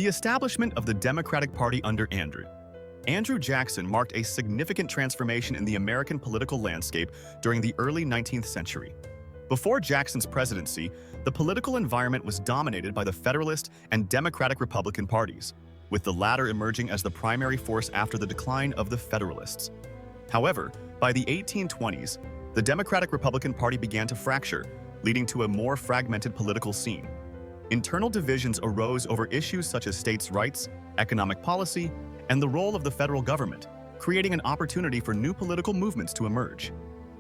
The establishment of the Democratic Party under Andrew Jackson marked a significant transformation in the American political landscape during the early 19th century. Before Jackson's presidency, the political environment was dominated by the Federalist and Democratic Republican parties, with the latter emerging as the primary force after the decline of the Federalists. However, by the 1820s, the Democratic Republican Party began to fracture, leading to a more fragmented political scene. Internal divisions arose over issues such as states' rights, economic policy, and the role of the federal government, creating an opportunity for new political movements to emerge.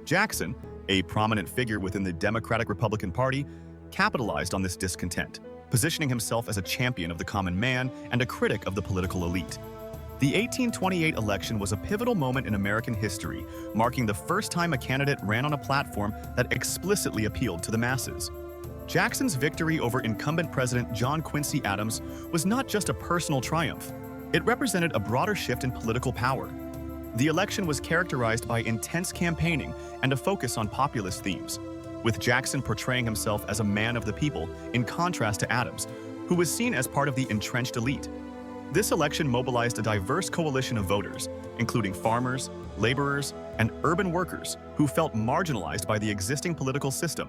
Jackson, a prominent figure within the Democratic Republican Party, capitalized on this discontent, positioning himself as a champion of the common man and a critic of the political elite. The 1828 election was a pivotal moment in American history, marking the first time a candidate ran on a platform that explicitly appealed to the masses. Jackson's victory over incumbent President John Quincy Adams was not just a personal triumph. It represented a broader shift in political power. The election was characterized by intense campaigning and a focus on populist themes, with Jackson portraying himself as a man of the people in contrast to Adams, who was seen as part of the entrenched elite. This election mobilized a diverse coalition of voters, including farmers, laborers, and urban workers who felt marginalized by the existing political system.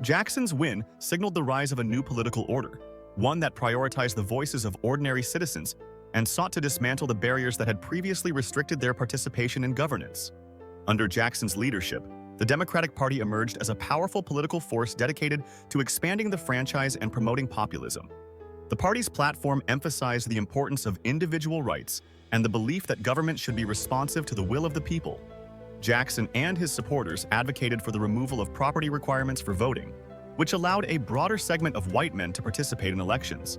Jackson's win signaled the rise of a new political order, one that prioritized the voices of ordinary citizens and sought to dismantle the barriers that had previously restricted their participation in governance. Under Jackson's leadership, the Democratic Party emerged as a powerful political force dedicated to expanding the franchise and promoting populism. The party's platform emphasized the importance of individual rights and the belief that government should be responsive to the will of the people. Jackson and his supporters advocated for the removal of property requirements for voting, which allowed a broader segment of white men to participate in elections.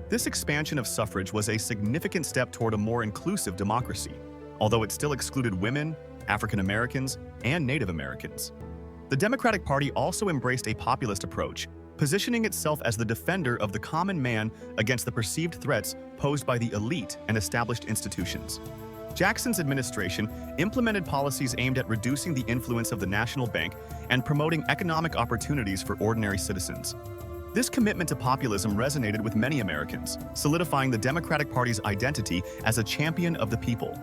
This expansion of suffrage was a significant step toward a more inclusive democracy, although it still excluded women, African Americans, and Native Americans. The Democratic Party also embraced a populist approach, positioning itself as the defender of the common man against the perceived threats posed by the elite and established institutions. Jackson's administration implemented policies aimed at reducing the influence of the national bank and promoting economic opportunities for ordinary citizens. This commitment to populism resonated with many Americans, solidifying the Democratic Party's identity as a champion of the people.